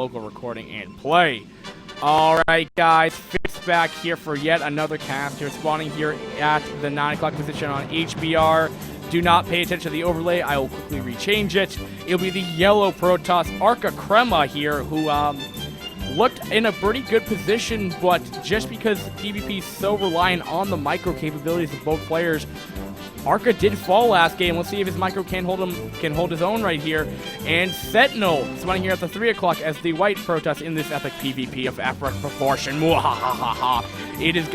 local recording and play. Alright guys, Fitz back here for yet another cast here, spawning here at the 9 o'clock position on HBR. Do not pay attention to the overlay, I will quickly rechange it. It'll be the yellow Protoss Arca Crema here, who looked in a pretty good position, but just because PvP is so reliant on the micro capabilities of both players, Arca did fall last game. Let's see if his micro can hold his own right here. And Sentenal spawning here at the 3 o'clock as the white Protoss in this epic PvP of epic proportion. It is,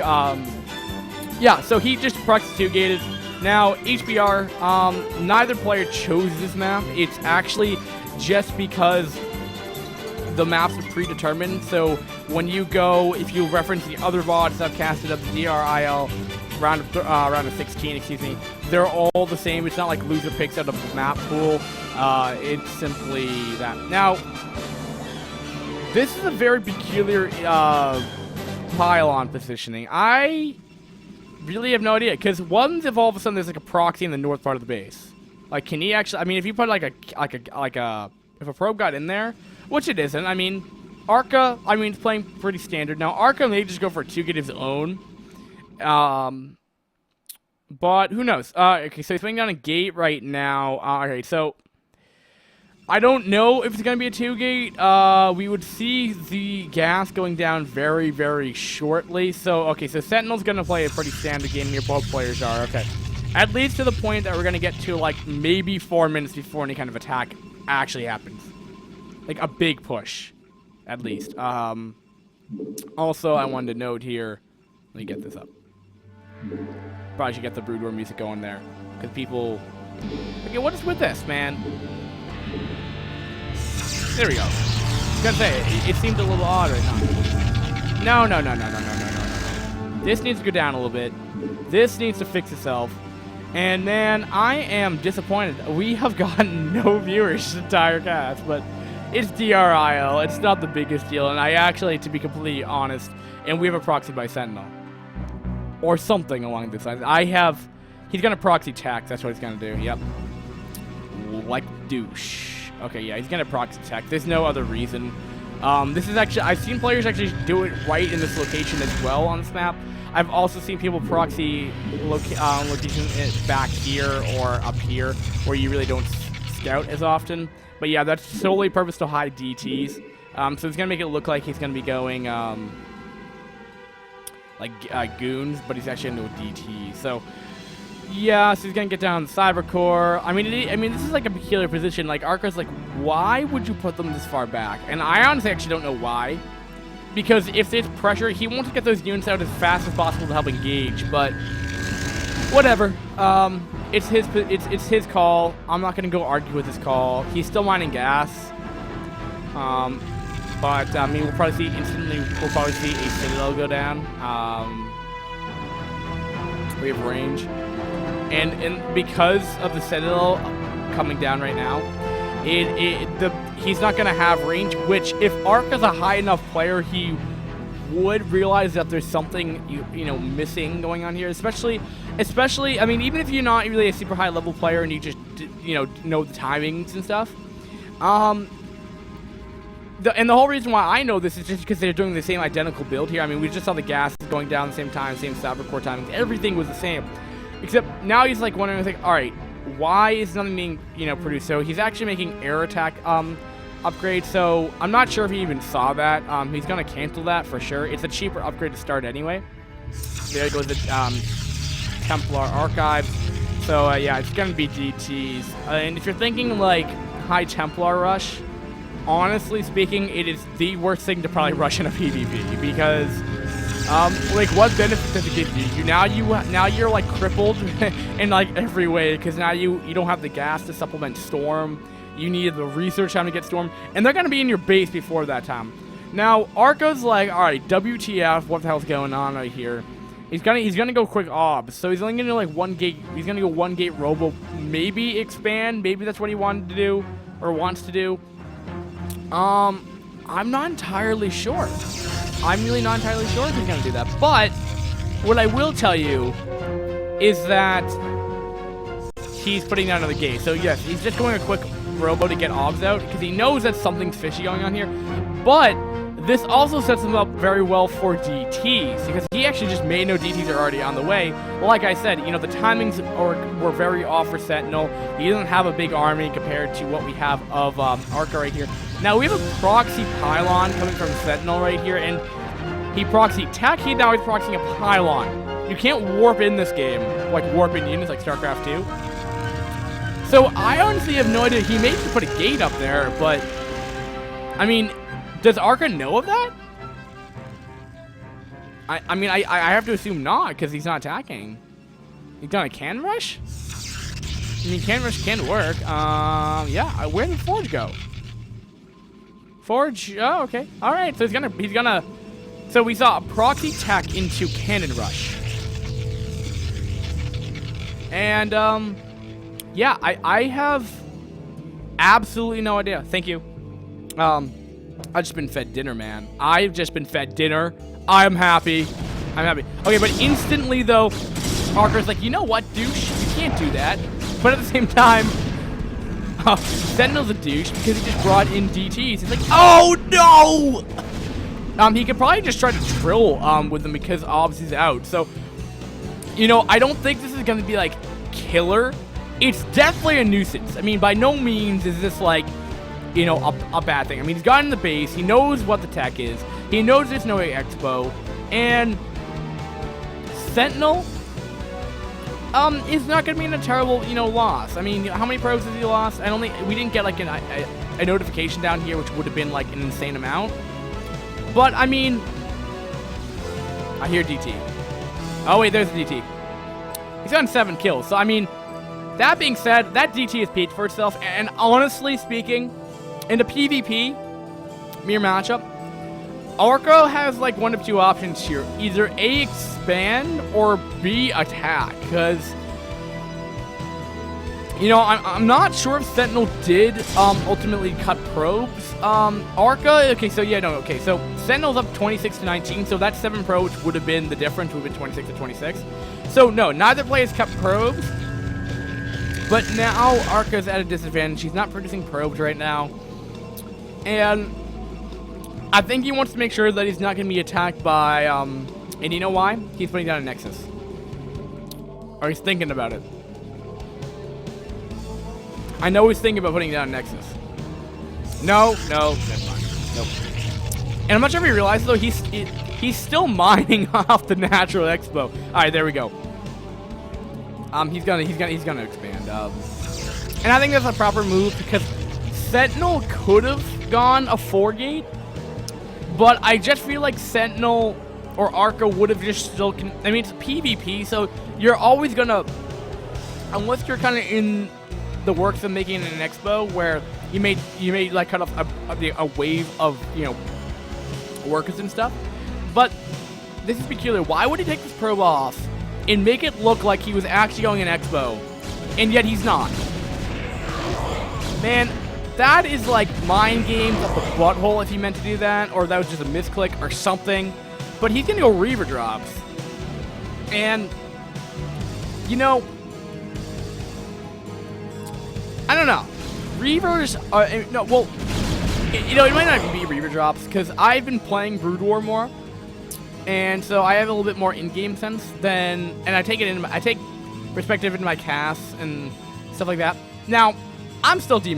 yeah, so he just proxy 2-gated. Now, HBR, neither player chose this map. It's actually just because the maps are predetermined. So when you go, if you reference the other VODs I've casted up, the DRIL, round of 16, excuse me, they're all the same. It's not like loser picks out of the map pool. It's simply that. Now, this is a very peculiar pylon positioning. I really have no idea, because one's if all of a sudden there's like a proxy in the north part of the base. Like, can he actually? I mean, if you put if a probe got in there, which it isn't. I mean, Arca, I mean, it's playing pretty standard now. Arca may just go for a 2-get his own. But who knows? Okay, so he's putting down a gate right now. Okay, so I don't know if it's going to be a 2-gate. We would see the gas going down very, very shortly. So, okay, so Sentinel's going to play a pretty standard game here. Both players are. Okay. At least to the point that we're going to get to, like, maybe 4 minutes before any kind of attack actually happens. Like, a big push, at least. Also, I wanted to note here, let me get this up. Probably should get the Brood War music going there, because people, okay, what is with this, man? There we go. I was gonna say, it seemed a little odd right now. No. This needs to go down a little bit. This needs to fix itself. And man, I am disappointed. We have gotten no viewers this entire cast, but it's DRIL. It's not the biggest deal. And I actually, to be completely honest, and we have a proxy by Sentinel. Or something along this line. He's going to proxy tech. That's what he's going to do. Yep. Like douche. Okay, yeah, he's going to proxy tech. There's no other reason. This is actually, I've seen players actually do it right in this location as well on this map. I've also seen people proxy location back here or up here where you really don't scout as often. But yeah, that's solely purpose to hide DTs. So it's going to make it look like he's going to be going goons, but he's actually into a DT. So yeah, so he's going to get down the cyber core. I mean, this is like a peculiar position. Like, Arca's like, why would you put them this far back? And I honestly actually don't know why. Because if there's pressure, he wants to get those units out as fast as possible to help engage. But whatever. It's his call. I'm not gonna go argue with his call. He's still mining gas. But I mean, we'll probably see a Citadel go down. We have range, and because of the Citadel coming down right now, he's not going to have range, which if Arca's a high enough player, he would realize that there's something, you know, missing going on here, especially, I mean, even if you're not really a super high level player and you just, you know the timings and stuff. And the whole reason why I know this is just because they're doing the same identical build here. I mean, we just saw the gas going down at the same time, same cyber core timings, everything was the same. Except now he's like wondering, like, alright, why is nothing being, produced? So he's actually making air attack upgrade. So I'm not sure if he even saw that. He's gonna cancel that for sure. It's a cheaper upgrade to start anyway. There goes the Templar Archives. So yeah, it's gonna be DTs. And if you're thinking like high Templar rush, honestly speaking, it is the worst thing to probably rush in a PvP because like, what benefit does it give you? Now you're like crippled in like every way because now you don't have the gas to supplement Storm. You need the research time to get Storm, and they're gonna be in your base before that time. Now Arca's like, all right, WTF? What the hell's going on right here? He's gonna go quick obs, so he's only gonna do like 1 gate. He's gonna go 1 gate robo, maybe expand. Maybe that's what he wanted to do or wants to do. I'm not entirely sure. I'm really not entirely sure if he's going to do that. But what I will tell you is that he's putting down another gate. So yes, he's just going a quick Robo to get obs out because he knows that something's fishy going on here. But this also sets him up very well for DTs because he actually just made no DTs are already on the way. Well, like I said, you know, the timings were very off for Sentinel. He doesn't have a big army compared to what we have of Arca right here. Now, we have a proxy pylon coming from Sentinel right here, and he proxy tech, now he's proxying a pylon. You can't warp in this game, like warp in units like StarCraft 2. So, I honestly have no idea. He maybe put a gate up there, but, I mean, does Arca know of that? I mean, I have to assume not, because he's not attacking. He's done a can rush? I mean, can rush can work. Yeah, where did Forge go? Forge, oh, okay. Alright, so he's gonna, so we saw a proxy tech into cannon rush. And, yeah, I have absolutely no idea. Thank you. I've just been fed dinner, man. I've just been fed dinner. I'm happy. I'm happy. Okay, but instantly, though, Arca's like, you know what, douche? You can't do that. But at the same time, Sentinel's a douche because he just brought in DTs. He's like, oh, no! He could probably just try to drill with them because Obs is out. So, you know, I don't think this is going to be, like, killer. It's definitely a nuisance. I mean, by no means is this, like, you know, a bad thing. I mean, he's got in the base. He knows what the tech is. He knows there's no expo. And Sentinel is not going to be in a terrible, you know, loss. I mean, how many probes has he lost? We didn't get, like, a notification down here, which would have been, like, an insane amount. But, I mean, I hear DT. Oh, wait, there's a DT. He's gotten 7 kills. So, I mean, that being said, that DT has paid for itself. And honestly speaking, in the PvP mirror matchup, Arca has like one of two options here. Either A, expand, or B, attack. Because, you know, I'm not sure if Sentinel did ultimately cut probes. Arca, okay, so yeah, no, okay. So Sentinel's up 26 to 19, so that 7 probes would have been the difference, would have been 26 to 26. So no, neither player has cut probes. But now Arca's at a disadvantage. He's not producing probes right now. And I think he wants to make sure that he's not going to be attacked by, and you know why? He's putting down a Nexus. Or he's thinking about it. I know he's thinking about putting down a Nexus. No, never mind. Nope. And I'm not sure if he realizes, though, he's still mining off the natural expo. Alright, there we go. He's gonna expand. And I think that's a proper move because Sentinel could have gone a 4-gate, but I just feel like Sentinel or Arca would have just still. I mean, it's PvP, so you're always gonna, unless you're kind of in the works of making an expo where you may like cut off a wave of, you know, workers and stuff. But this is peculiar. Why would he take this probe off and make it look like he was actually going an expo, and yet he's not? Man, that is like mind games up the butthole if he meant to do that, or that was just a misclick or something. But he's gonna go Reaver drops, and you know, I don't know. Reavers are no, well, you know, it might not even be Reaver drops because I've been playing Brood War more. And so I have a little bit more in-game sense than, and I take perspective into my casts and stuff like that. Now, I'm still D-,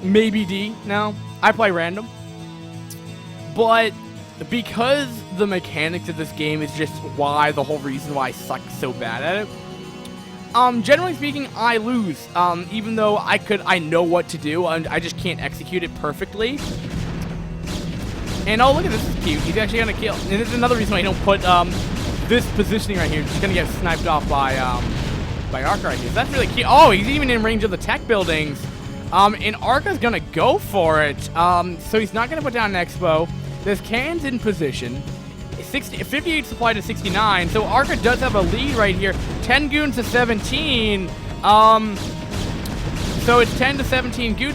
maybe D now. I play random. But because the mechanics of this game is just why, the whole reason why I suck so bad at it, generally speaking, I lose. Even though I know what to do, and I just can't execute it perfectly. And oh, look at this, is cute. He's actually gonna kill. And this is another reason why you don't put this positioning right here. He's gonna get sniped off by Arca right here. So that's really cute. Oh, he's even in range of the tech buildings. And Arca's gonna go for it. So he's not gonna put down an expo. There's cannons in position. 58 supply to 69. So Arca does have a lead right here. 10 goons to 17. So it's 10 to 17 goons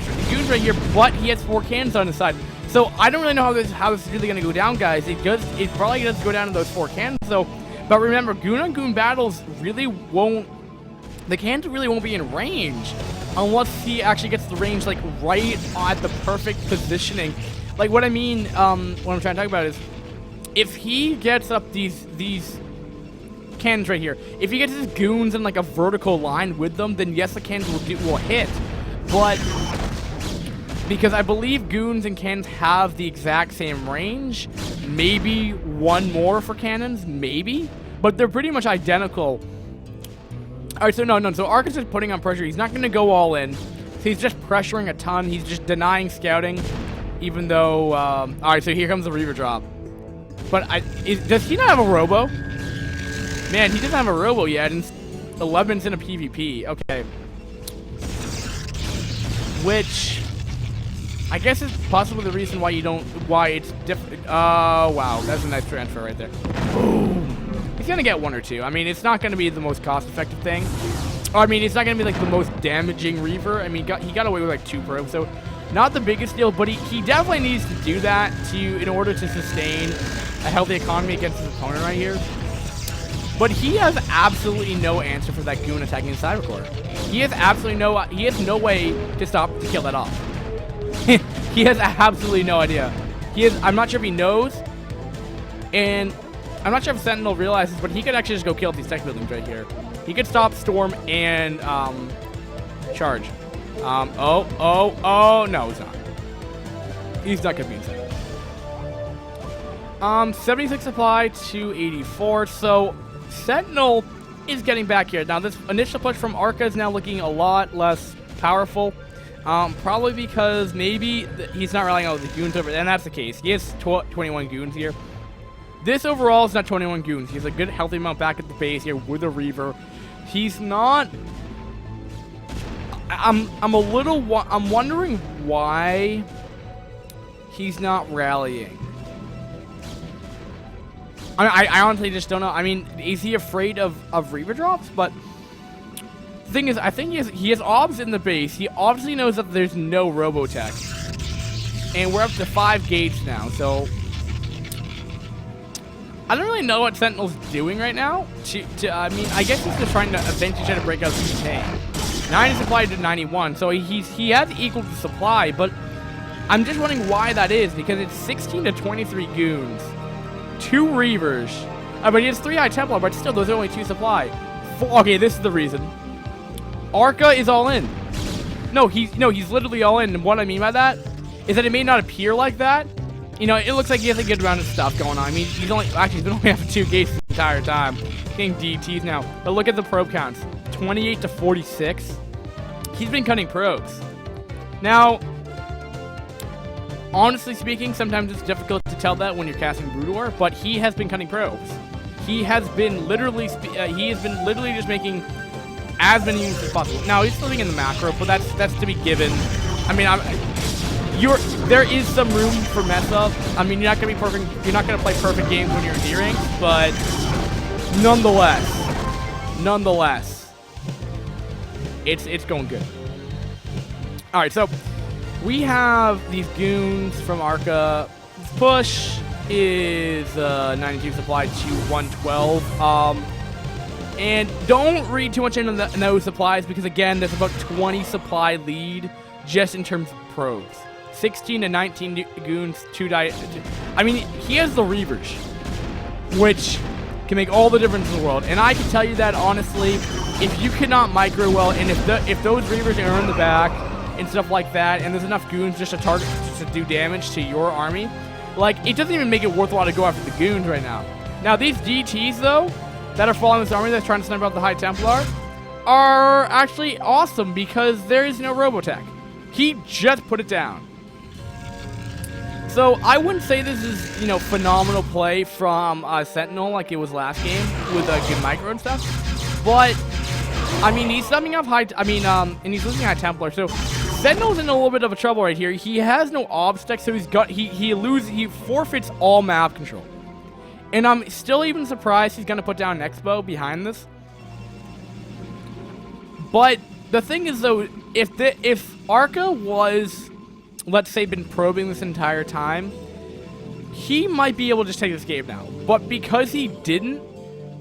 right here, but he has 4 cannons on his side. So I don't really know how this is really going to go down, guys. It probably does go down to those 4 cannons, though. But remember, goon on goon battles really won't. The cannons really won't be in range. unless he actually gets the range like right at the perfect positioning. Like what I mean, what I'm trying to talk about is if he gets up these cannons right here, if he gets his goons in like a vertical line with them, then yes, the cannons will hit. But because I believe goons and cannons have the exact same range, maybe one more for cannons, maybe, but they're pretty much identical. All right, so no. So Arca's just putting on pressure. He's not going to go all in. So he's just pressuring a ton. He's just denying scouting, even though... all right, so here comes the Reaver drop. But does he not have a Robo? Man, he doesn't have a Robo yet, and 11's in a PvP. Okay. Which... I guess is possibly the reason why it's different. Oh, wow. That's a nice transfer right there. Boom. He's going to get one or two. I mean, it's not going to be the most cost-effective thing. I mean, it's not going to be, like, the most damaging Reaver. I mean, he got away with, like, 2 probes, so not the biggest deal, but he definitely needs to do that in order to sustain a healthy economy against his opponent right here. But he has absolutely no answer for that goon attacking the Cyber Core. He has no way to kill that off. He has absolutely no idea. I'm not sure if he knows, and I'm not sure if Sentinel realizes, but he could actually just go kill these tech buildings right here. He could stop Storm and charge. Oh, no, he's not. He's not gonna be inside. 76 supply to 84, so Sentinel is getting back here. Now, this initial push from Arca is now looking a lot less powerful. Probably because maybe he's not relying on the goons over, and that's the case. He has 21 goons here. This overall is not 21 goons. He has a good healthy amount back at the base here with a Reaver. He's not... I'm wondering why he's not rallying. I honestly just don't know. I mean, is he afraid of Reaver drops? But the thing is, I think he has obs in the base. He obviously knows that there's no Robotech. And we're up to 5 gates now, so... I don't really know what Sentinel's doing right now. I mean, I guess he's just trying to eventually try to break out the tank. 90 supply to 91, so he has equal to supply, but I'm just wondering why that is, because it's 16 to 23 goons, 2 Reavers, but he has 3 High Templar, but still, those are only 2 supply. Okay, this is the reason. Arca is all in. No, he's literally all in, and what I mean by that is that it may not appear like that. You know, it looks like he has a good round of stuff going on. I mean, he's been only having 2 gates the entire time. Getting DTs now. But look at the probe counts. 28 to 46. He's been cutting probes. Now, honestly speaking, sometimes it's difficult to tell that when you're casting Broodor, but he has been cutting probes. He has been literally just making as many units as possible. Now, he's living in the macro, but that's to be given. I mean, there is some room for mess up. I mean, you're not gonna be perfect. You're not gonna play perfect games when you're in D-rank, but nonetheless, it's going good. All right, so we have these goons from Arca. This push is 92 supply to 112. And don't read too much into those supplies because again, there's about 20 supply lead just in terms of probes. 16 to 19 goons, 2 die. I mean, he has the Reavers, which can make all the difference in the world. And I can tell you that honestly, if you cannot micro well, and if those Reavers are in the back and stuff like that, and there's enough goons just to do damage to your army, like it doesn't even make it worthwhile to go after the goons right now. Now these DTs though, that are following this army that's trying to snipe out the High Templar, are actually awesome because there is no Robotech. He just put it down. So I wouldn't say this is, phenomenal play from Sentinel like it was last game with good micro and stuff. But I mean, he's summing up and he's losing High Templar. So Sentinel's in a little bit of a trouble right here. He has no obstacle, so he forfeits all map control. And I'm still even surprised he's gonna put down an Expo behind this. But the thing is though, if Arca was, let's say, been probing this entire time, he might be able to just take this game now. But because he didn't,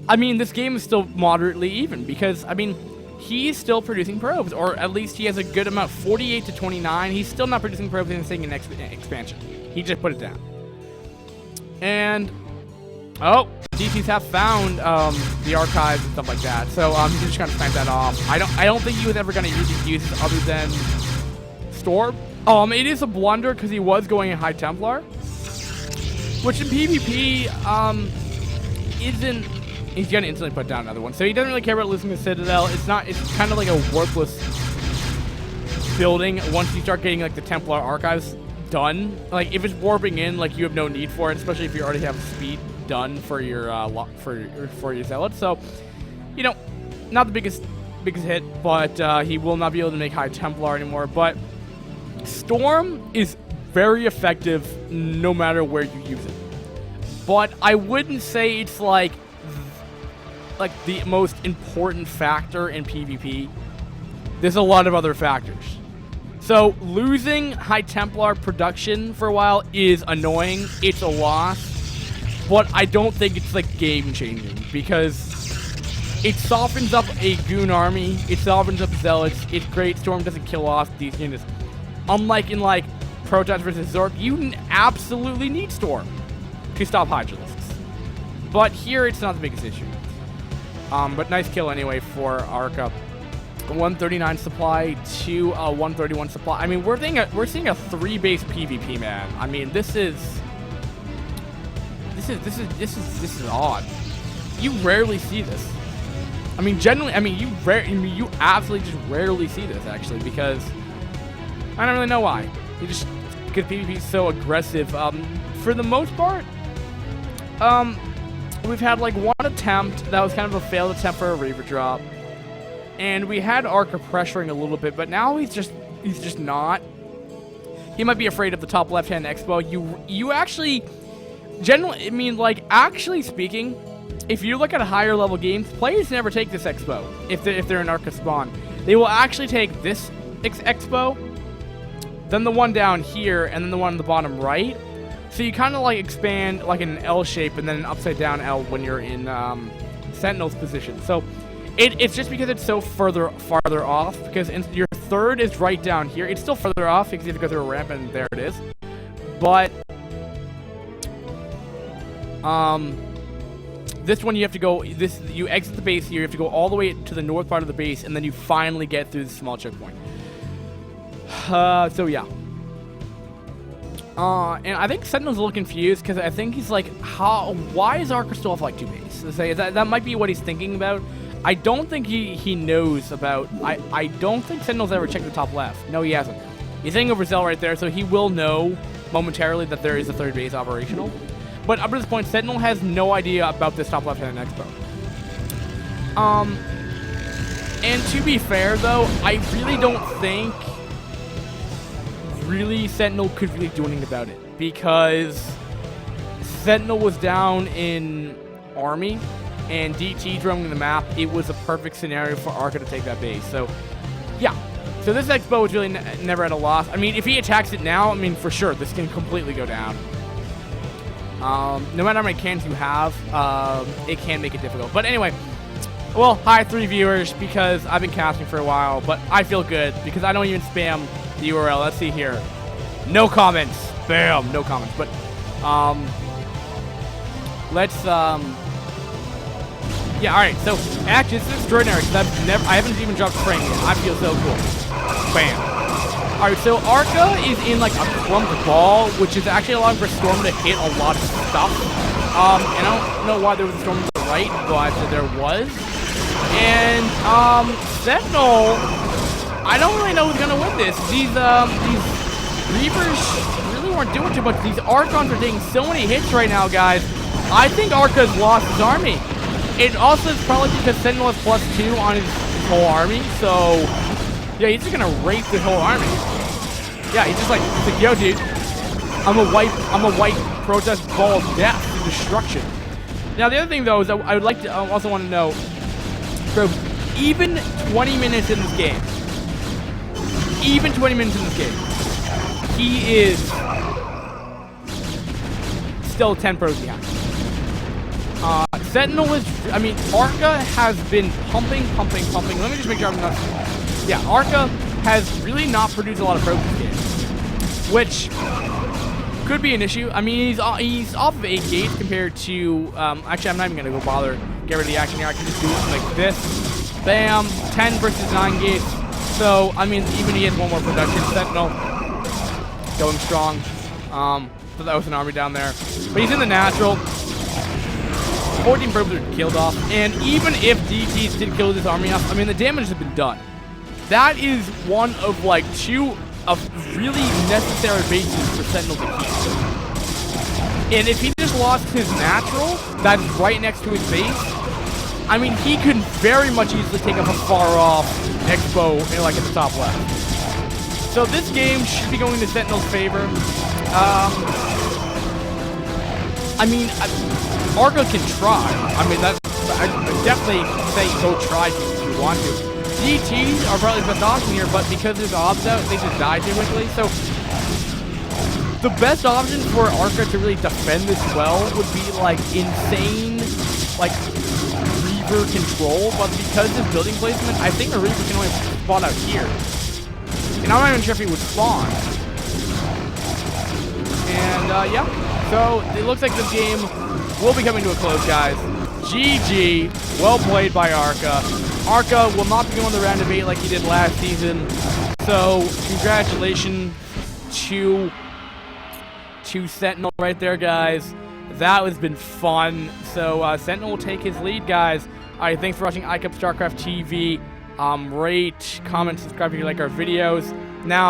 I mean, this game is still moderately even because, I mean, he's still producing probes, or at least he has a good amount, 48 to 29. He's still not producing probes in the second expansion. He just put it down. And, oh, DTs have found the archives and stuff like that. So he's just gonna snipe that off. I don't think he was ever gonna use it other than Storm. It is a blunder because he was going in High Templar, which in PvP isn't. He's gonna instantly put down another one, so he doesn't really care about losing the Citadel. It's kind of like a worthless building once you start getting like the Templar archives done. Like if it's warping in, like you have no need for it, especially if you already have speed done for your for your zealots. So, you know, not the biggest hit, but he will not be able to make High Templar anymore. But Storm is very effective no matter where you use it. But I wouldn't say it's like the most important factor in PvP. There's a lot of other factors. So losing High Templar production for a while is annoying. It's a loss, but I don't think it's like game changing because it softens up a goon army. It softens up zealots. It's great. Storm doesn't kill off these units. Unlike in like Protoss versus Zork, you absolutely need Storm to stop Hydralisks. But here it's not the biggest issue. But nice kill anyway for Arca. 139 supply to 131 supply. I mean, we're seeing a 3-base PvP, man. I mean, this is odd. You rarely see this. I mean, generally, you absolutely just rarely see this actually, because I don't really know why. Because PvP is so aggressive. For the most part, we've had like one attempt that was kind of a failed attempt for a Reaver drop, and we had Arca pressuring a little bit, but now he's just not. He might be afraid of the top left-hand expo. You actually, generally, I mean, like actually speaking, if you look at higher level games, players never take this expo if they're in Arca spawn. They will actually take this expo, then the one down here, and then the one on the bottom right. So you kind of like expand like an L shape and then an upside down L when you're in Sentinel's position. So it's just because it's so farther off, because your third is right down here. It's still further off because you have to go through a ramp, and there it is. But this one you have to go. You exit the base here. You have to go all the way to the north part of the base, and then you finally get through the small checkpoint. So yeah. And I think Sentinel's a little confused because I think he's like, why is Arca still off like 2 base? That might be what he's thinking about. I don't think he knows about, I don't think Sentinel's ever checked the top left. No, he hasn't. He's saying over Zell right there, so he will know momentarily that there is a 3rd base operational. But up to this point, Sentinel has no idea about this top left-hand expo. And to be fair though, I really don't think Sentinel could really do anything about it, because Sentinel was down in army and DT roaming the map. It was a perfect scenario for Arca to take that base. So yeah, so this expo was really never at a loss. I mean, if he attacks it now, I mean, for sure this can completely go down. No matter how many cans you have, it can make it difficult. But anyway, well, hi 3 viewers, because I've been casting for a while, but I feel good because I don't even spam the URL. Let's see here. No comments. Bam. No comments. But let's yeah, alright, so actually this is extraordinary because I haven't even dropped frame yet. I feel so cool. Bam. Alright, so Arca is in like a clumped ball, which is actually allowing for Storm to hit a lot of stuff. And I don't know why there was a Storm to the right, but there was. And Sentinel, I don't really know who's gonna win this. These Reavers really weren't doing too much. These Archons are taking so many hits right now, guys. I think Arca's lost his army. It also is probably because Sentinel has +2 on his whole army, so yeah, he's just gonna rape the whole army. Yeah, he's like, yo, dude, I'm a white protest ball of death and destruction. Now, the other thing though is that I would like to also want to know, bro, even 20 minutes in this game, he is still 10 pros behind. Sentinel is, I mean, Arca has been pumping. Let me just make sure I'm not, yeah, Arca has really not produced a lot of progress games, which could be an issue. I mean, he's off of 8 gates compared to, actually, I'm not even going to go bother get rid of the action here. I can just do it like this. Bam, 10 versus 9 gates. So, I mean, even he has one more production. Sentinel going strong. So that was an army down there. But he's in the natural. 14 probes are killed off. And even if DTs did kill this army off, I mean, the damage has been done. That is one of, like, 2 of really necessary bases for Sentinel to keep. And if he just lost his natural, that's right next to his base, I mean, he could very much easily take up a far-off Expo, like, at the top left. So this game should be going to Sentinel's favor. I mean, Arca can try. I mean, I definitely say go try if you want to. DTs are probably the best option here, but because there's obs out, they just die too quickly. So the best option for Arca to really defend this well would be like insane, like Reaver control. But because of building placement, I think a Reaver can only spawn out here, and I'm not even sure if he would spawn. And yeah, so it looks like this game will be coming to a close, guys. GG, well played by Arca. Arca will not be going the round of 8 like he did last season. So congratulations to Sentinel right there, guys. That has been fun. So Sentinel will take his lead, guys. All right, thanks for watching iCup StarCraft TV. Rate, comment, subscribe if you like our videos. Now.